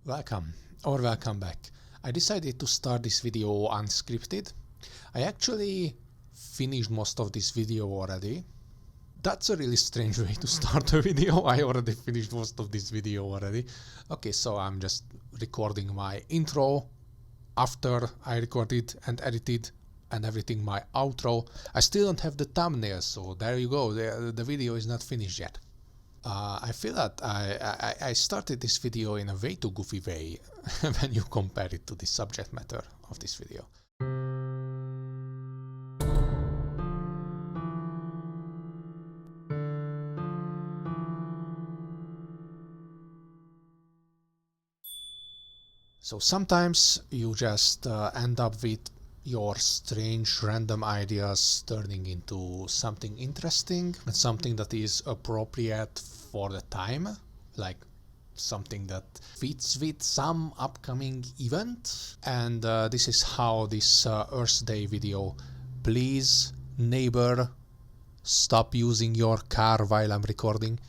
Welcome or welcome back. I decided to start this video unscripted. I actually finished most of this video already. That's a really strange way to start a video. I already finished most of this video already. Okay, so I'm just recording my intro after I recorded and edited and everything, my outro. I still don't have the thumbnail, so there you go. The video is not finished yet. I feel that I started this video in a way too goofy way when you compare it to the subject matter of this video. So sometimes you just end up with your strange random ideas turning into something interesting and something that is appropriate for the time, like something that fits with some upcoming event. And this is how this Earth Day video, please neighbor, stop using your car while I'm recording.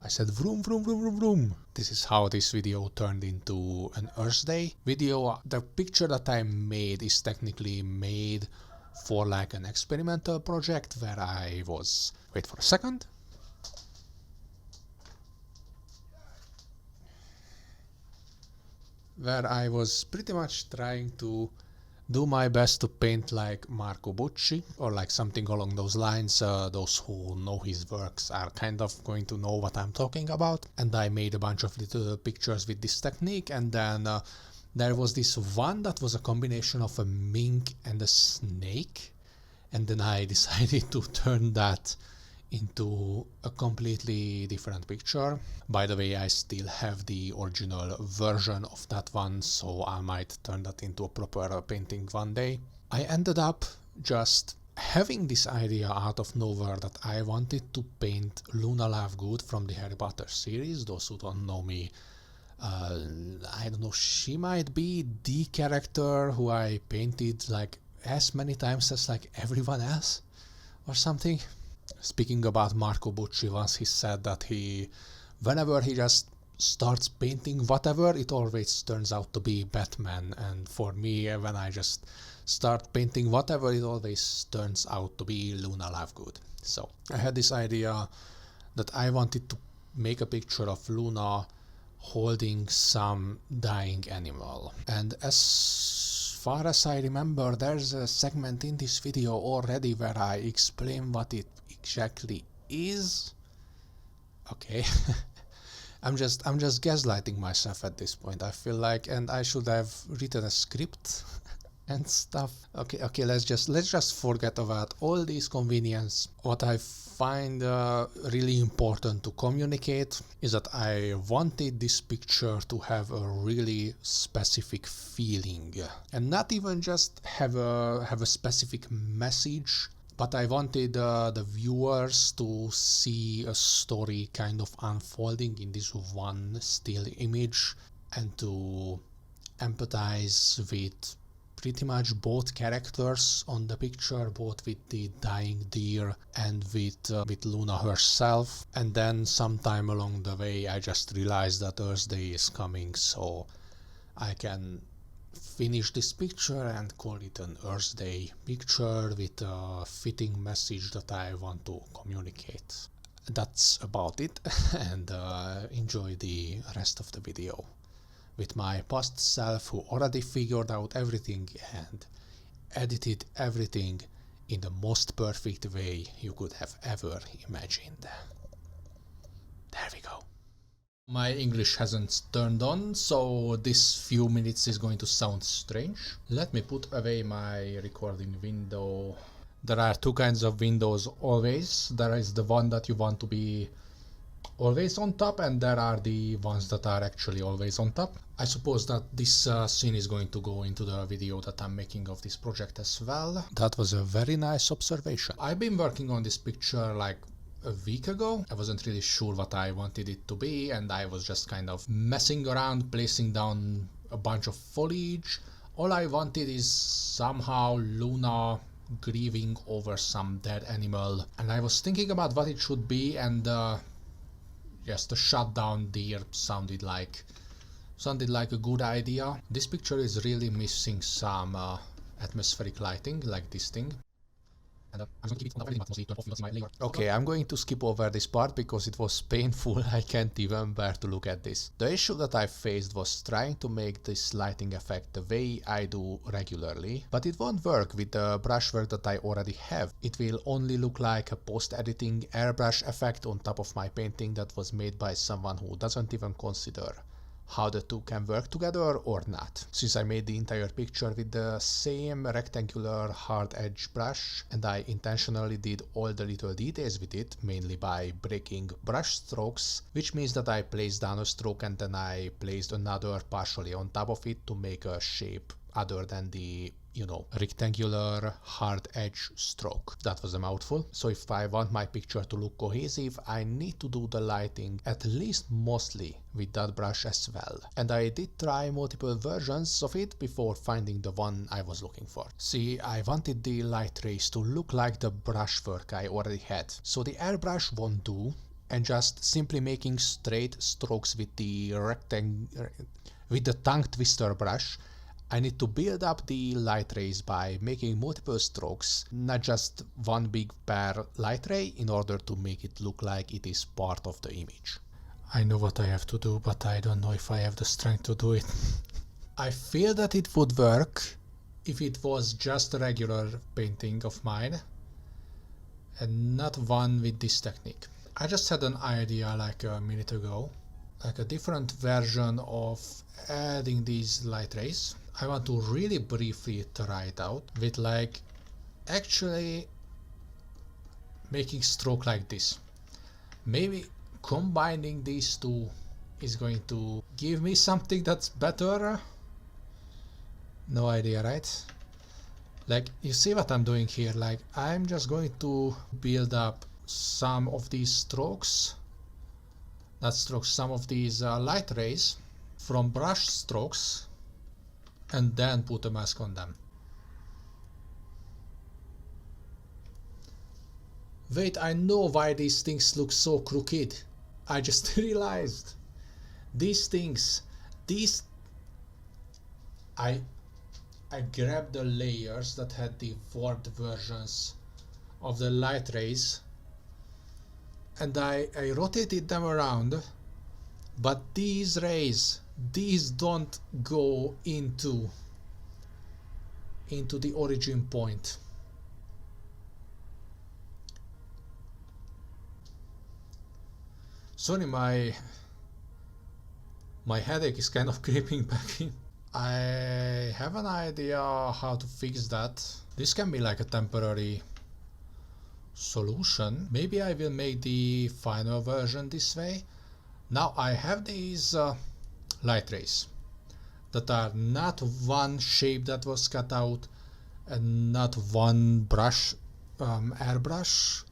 I said vroom vroom vroom vroom vroom. This is how this video turned into an Earth Day video. The picture that I made is technically made for like an experimental project where I was... Wait for a second. Where I was pretty much trying to do my best to paint like Marco Bucci or like something along those lines. Those who know his works are kind of going to know what I'm talking about. And I made a bunch of little pictures with this technique, and then there was this one that was a combination of a mink and a snake, and then I decided to turn that into a completely different picture. By the way, I still have the original version of that one, so I might turn that into a proper painting one day. I ended up just having this idea out of nowhere that I wanted to paint Luna Lovegood from the Harry Potter series. Those who don't know me, I don't know, she might be the character who I painted like as many times as like everyone else or something. Speaking about Marco Bucci, once he said that whenever he just starts painting whatever, it always turns out to be Batman. And for me, when I just start painting whatever, it always turns out to be Luna Lovegood. So I had this idea that I wanted to make a picture of Luna holding some dying animal. And as far as I remember, there's a segment in this video already where I explain what it exactly is. Okay. I'm just gaslighting myself at this point, I feel like, and I should have written a script and stuff. Okay, let's just forget about all these convenience. What I find really important to communicate is that I wanted this picture to have a really specific feeling, and not even just have a specific message, but I wanted the viewers to see a story kind of unfolding in this one still image, and to empathize with pretty much both characters on the picture, both with the dying deer and with Luna herself. And then sometime along the way I just realized that Earth Day is coming, so I can finish this picture and call it an Earth Day picture with a fitting message that I want to communicate. That's about it, and enjoy the rest of the video with my past self, who already figured out everything and edited everything in the most perfect way you could have ever imagined. There we go. My English hasn't turned on, so this few minutes is going to sound strange. Let me put away my recording window. There are two kinds of windows always. There is the one that you want to be always on top, and there are the ones that are actually always on top. I suppose that this scene is going to go into the video that I'm making of this project as well. That was a very nice observation. I've been working on this picture like a week ago. I wasn't really sure what I wanted it to be, and I was just kind of messing around, placing down a bunch of foliage. All I wanted is somehow Luna grieving over some dead animal, and I was thinking about what it should be, and Yes, the shutdown there sounded like a good idea. This picture is really missing some atmospheric lighting, like this thing. And I'm going to keep it on the but mostly turn off my layer. Okay, I'm going to skip over this part because it was painful. I can't even bear to look at this. The issue that I faced was trying to make this lighting effect the way I do regularly, but it won't work with the brushwork that I already have. It will only look like a post-editing airbrush effect on top of my painting that was made by someone who doesn't even consider how the two can work together or not. Since I made the entire picture with the same rectangular hard edge brush and I intentionally did all the little details with it, mainly by breaking brush strokes, which means that I placed down a stroke and then I placed another partially on top of it to make a shape other than the, you know, rectangular hard edge stroke. That was a mouthful. So if I want my picture to look cohesive, I need to do the lighting at least mostly with that brush as well. And I did try multiple versions of it before finding the one I was looking for. See, I wanted the light rays to look like the brushwork I already had. So the airbrush won't do, and just simply making straight strokes with the with the tongue twister brush, I need to build up the light rays by making multiple strokes, not just one big bare light ray, in order to make it look like it is part of the image. I know what I have to do, but I don't know if I have the strength to do it. I feel that it would work if it was just a regular painting of mine and not one with this technique. I just had an idea like a minute ago, like a different version of adding these light rays. I want to really briefly try it out with like actually making stroke like this. Maybe combining these two is going to give me something that's better. No idea, right? Like, you see what I'm doing here? Like, I'm just going to build up some of these strokes, not strokes, some of these light rays from brush strokes, and then put a mask on them. Wait, I know why these things look so crooked. I just realized. These things, I grabbed the layers that had the warped versions of the light rays and I rotated them around, but these rays, these don't go into the origin point. Sorry, my headache is kind of creeping back in. I have an idea how to fix that. This can be like a temporary solution. Maybe I will make the final version this way. Now I have these light rays that are not one shape that was cut out and not one brush airbrush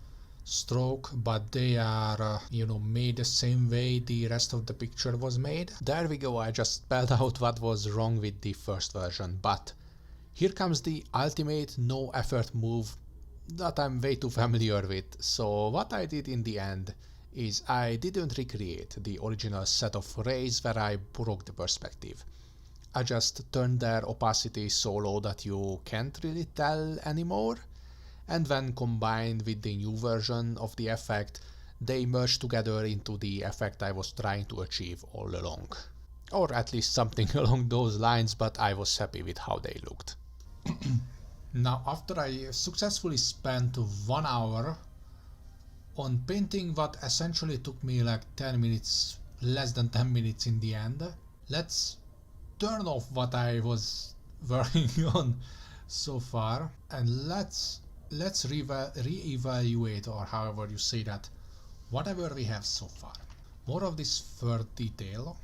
stroke, but they are made the same way the rest of the picture was made. There we go, I just spelled out what was wrong with the first version, but here comes the ultimate no effort move that I'm way too familiar with. So what I did in the end is I didn't recreate the original set of rays where I broke the perspective. I just turned their opacity so low that you can't really tell anymore, and when combined with the new version of the effect, they merged together into the effect I was trying to achieve all along. Or at least something along those lines, but I was happy with how they looked. Now, after I successfully spent 1 hour on painting what essentially took me like 10 minutes, less than 10 minutes in the end, let's turn off what I was working on so far and let's re-evaluate, or however you say that, whatever we have so far. More of this fur detail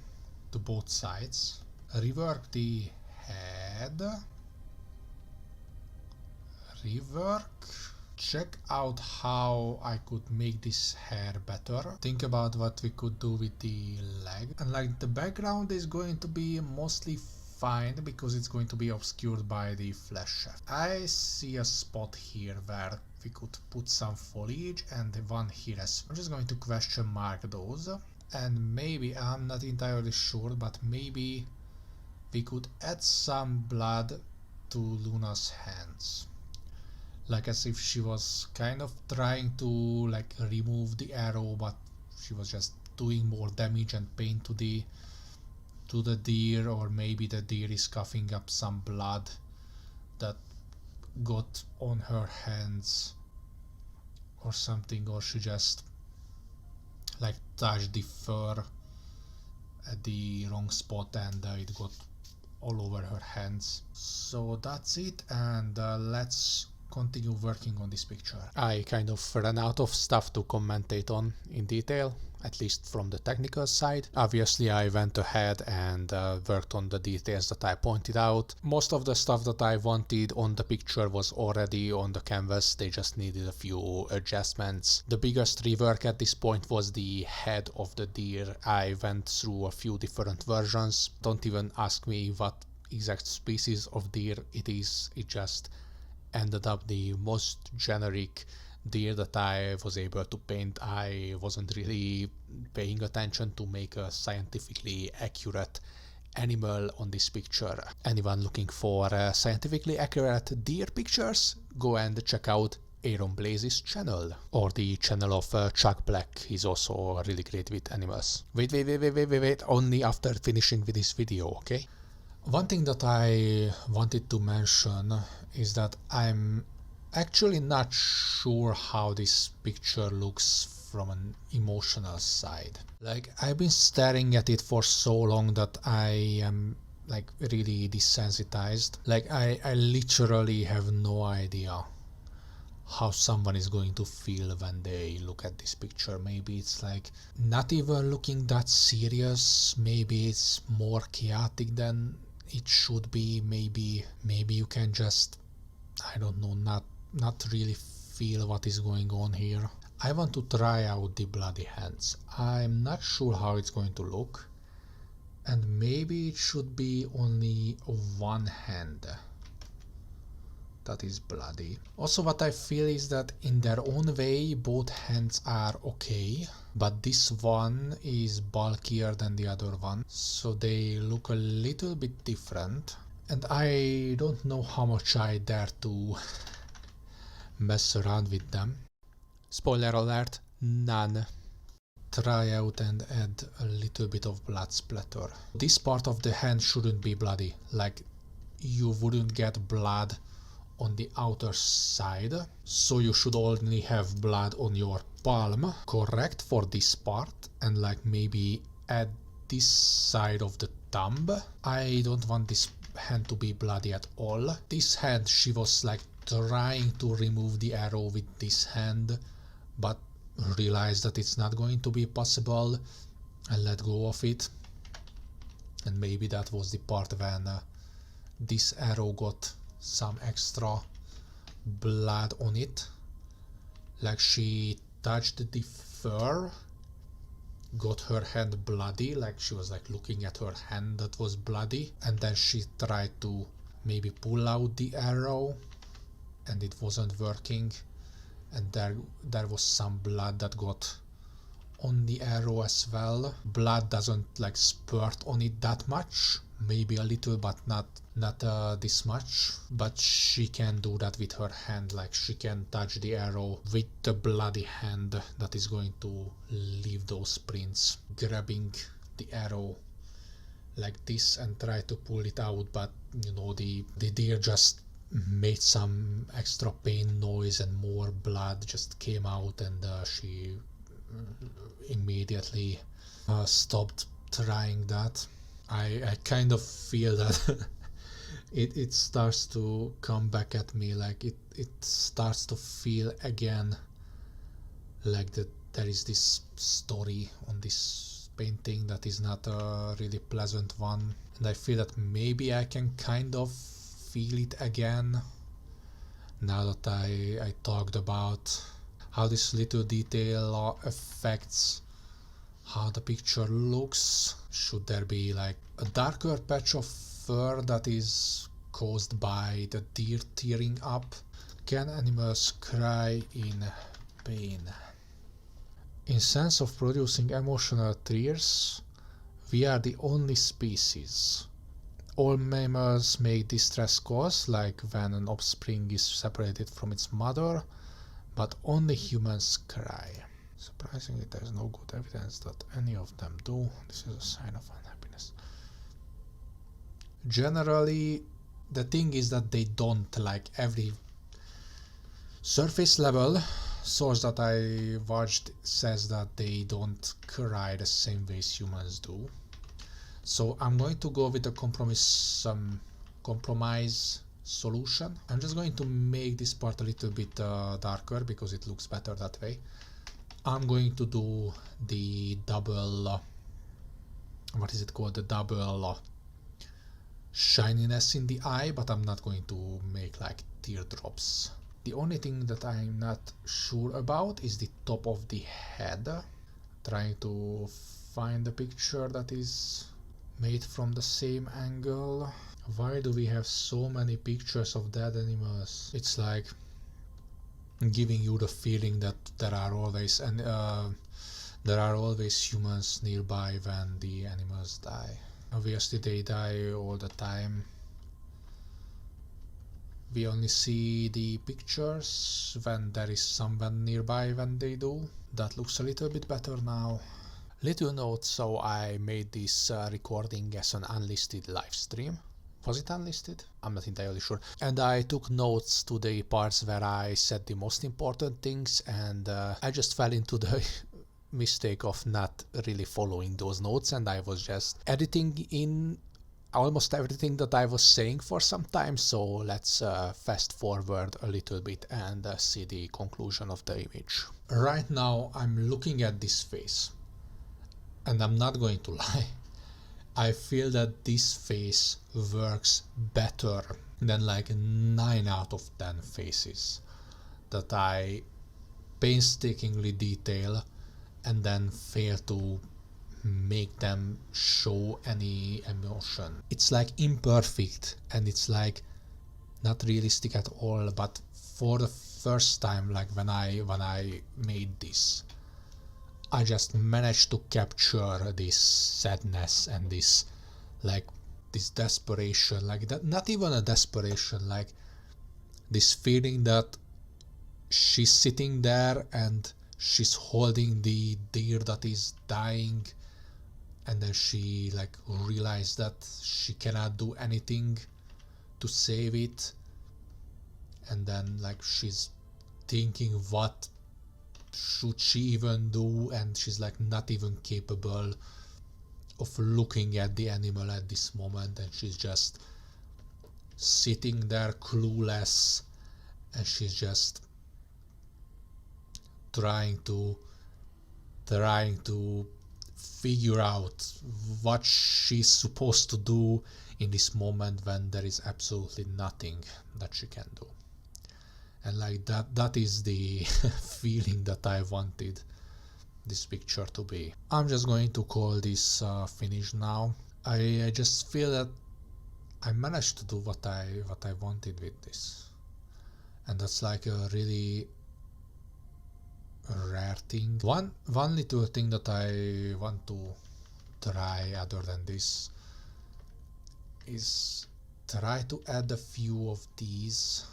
to both sides. Rework the head. Rework. Check out how I could make this hair better. Think about what we could do with the leg. And like the background is going to be mostly fine because it's going to be obscured by the flash shaft. I see a spot here where we could put some foliage and one here as well. I'm just going to question mark those. And maybe, I'm not entirely sure, but maybe we could add some blood to Luna's hands. Like as if she was kind of trying to like remove the arrow, but she was just doing more damage and pain to the deer, or maybe the deer is coughing up some blood that got on her hands or something, or she just like touched the fur at the wrong spot and it got all over her hands. So that's it, and let's continue working on this picture. I kind of ran out of stuff to commentate on in detail, at least from the technical side. Obviously I went ahead and worked on the details that I pointed out. Most of the stuff that I wanted on the picture was already on the canvas, they just needed a few adjustments. The biggest rework at this point was the head of the deer. I went through a few different versions. Don't even ask me what exact species of deer it is, it just ended up the most generic deer that I was able to paint. I wasn't really paying attention to make a scientifically accurate animal on this picture. Anyone looking for scientifically accurate deer pictures, go and check out Aaron Blaze's channel, or the channel of Chuck Black. He's also really great with animals. Wait, only after finishing with this video, okay? One thing that I wanted to mention is that I'm actually not sure how this picture looks from an emotional side. Like, I've been staring at it for so long that I am like really desensitized. Like, I literally have no idea how someone is going to feel when they look at this picture. Maybe it's like not even looking that serious, maybe it's more chaotic than it should be, maybe you can just, I don't know, not really feel what is going on here. I want to try out the bloody hands. I'm not sure how it's going to look, and maybe it should be only one hand that is bloody. Also, what I feel is that in their own way both hands are okay, but this one is bulkier than the other one, so they look a little bit different, and I don't know how much I dare to mess around with them. Spoiler alert, none. Try out and add a little bit of blood splatter. This part of the hand shouldn't be bloody, like you wouldn't get blood on the outer side, so you should only have blood on your palm, correct, for this part, and like maybe add this side of the thumb. I don't want this hand to be bloody at all. This hand, she was like trying to remove the arrow with this hand, but realized that it's not going to be possible and let go of it, and maybe that was the part when this arrow got some extra blood on it. Like she touched the fur, got her hand bloody, like she was like looking at her hand that was bloody, and then she tried to maybe pull out the arrow and it wasn't working, and there was some blood that got on the arrow as well. Blood doesn't like spurt on it that much, maybe a little, but not this much. But she can do that with her hand, like she can touch the arrow with the bloody hand that is going to leave those prints, grabbing the arrow like this and try to pull it out, but you know, the deer just made some extra pain noise and more blood just came out, and she immediately stopped trying that. I kind of feel that it starts to come back at me, like it starts to feel again like that there is this story on this painting that is not a really pleasant one, and I feel that maybe I can kind of feel it again now that I talked about how this little detail affects how the picture looks. Should there be like a darker patch of fur that is caused by the deer tearing up? Can animals cry in pain? In sense of producing emotional tears, we are the only species. All mammals make distress calls, like when an offspring is separated from its mother, but only humans cry. Surprisingly, there is no good evidence that any of them do. This is a sign of unhappiness. Generally, the thing is that they don't. Like every surface level source that I watched says that they don't cry the same way as humans do. So I'm going to go with a compromise solution. I'm just going to make this part a little bit darker because it looks better that way. I'm going to do the double, what is it called, the double shininess in the eye, but I'm not going to make like teardrops. The only thing that I'm not sure about is the top of the head. Trying to find a picture that is made from the same angle. Why do we have so many pictures of dead animals? It's like giving you the feeling that there are always humans nearby when the animals die. Obviously they die all the time. We only see the pictures when there is someone nearby when they do. That looks a little bit better now. Little note, so I made this recording as an unlisted live stream. Was it unlisted? I'm not entirely sure. And I took notes to the parts where I said the most important things, and I just fell into the mistake of not really following those notes, and I was just editing in almost everything that I was saying for some time. So let's fast forward a little bit and see the conclusion of the image. Right now I'm looking at this face, and I'm not going to lie, I feel that this face works better than like 9 out of 10 faces that I painstakingly detail and then fail to make them show any emotion. It's like imperfect and it's like not realistic at all, but for the first time, like when I made this, I just managed to capture this sadness and this like this desperation, like that, not even a desperation, like this feeling that she's sitting there and she's holding the deer that is dying, and then she like realized that she cannot do anything to save it, and then like she's thinking what should she even do, and she's like not even capable of looking at the animal at this moment, and she's just sitting there clueless, and she's just trying to figure out what she's supposed to do in this moment when there is absolutely nothing that she can do. And like that is the feeling that I wanted this picture to be. I'm just going to call this finished now. I just feel that I managed to do what I wanted with this, and that's like a really rare thing. One little thing that I want to try other than this is try to add a few of these.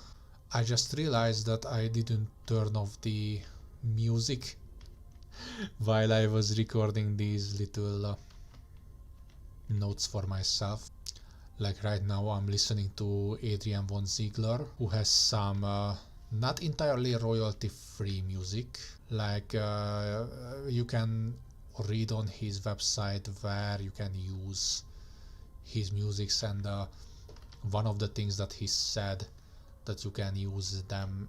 I just realized that I didn't turn off the music while I was recording these little notes for myself. Like right now I'm listening to Adrian von Ziegler, who has some not entirely royalty-free music. Like you can read on his website where you can use his music, and one of the things that he said that you can use them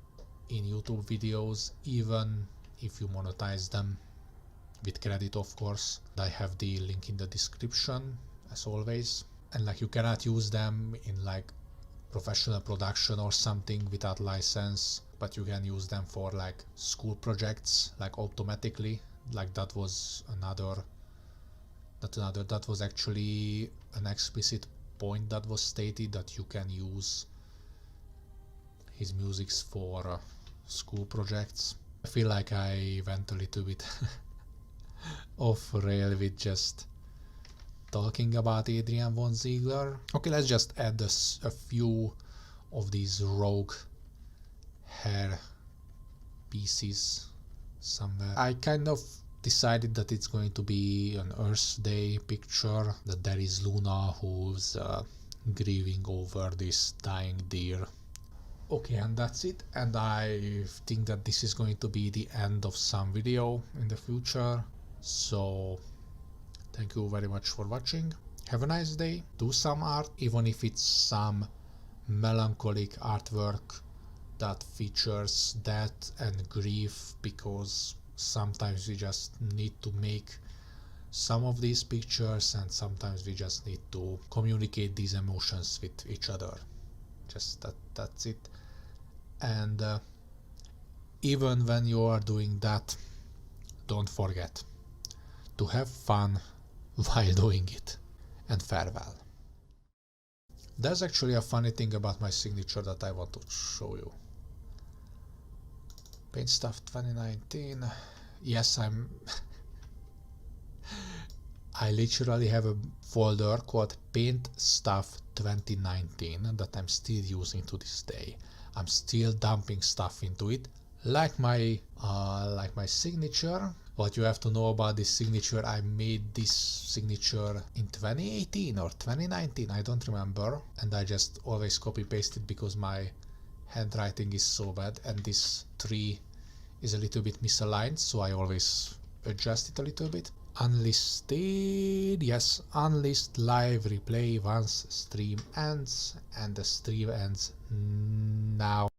in YouTube videos even if you monetize them with credit, of course. I have the link in the description as always. And like you cannot use them in like professional production or something without license, but you can use them for like school projects like automatically. Like that was that was actually an explicit point that was stated, that you can use his music for school projects. I feel like I went a little bit off rail with just talking about Adrian von Ziegler. Okay, let's just add a few of these rogue hair pieces somewhere. I kind of decided that it's going to be an Earth Day picture, that there is Luna who's grieving over this dying deer. Okay, and that's it, and I think that this is going to be the end of some video in the future. So thank you very much for watching. Have a nice day. Do some art, even if it's some melancholic artwork that features death and grief, because sometimes we just need to make some of these pictures and sometimes we just need to communicate these emotions with each other. Just that's it. And even when you are doing that, don't forget to have fun while doing it. And farewell. There's actually a funny thing about my signature that I want to show you. Paint Stuff 2019. Yes, I literally have a folder called Paint Stuff 2019 that I'm still using to this day. I'm still dumping stuff into it, like my signature. What you have to know about this signature, I made this signature in 2018 or 2019, I don't remember, and I just always copy pasted because my handwriting is so bad and this tree is a little bit misaligned, so I always adjust it a little bit. Unlisted, yes, unlist live replay once stream ends, and the stream ends now.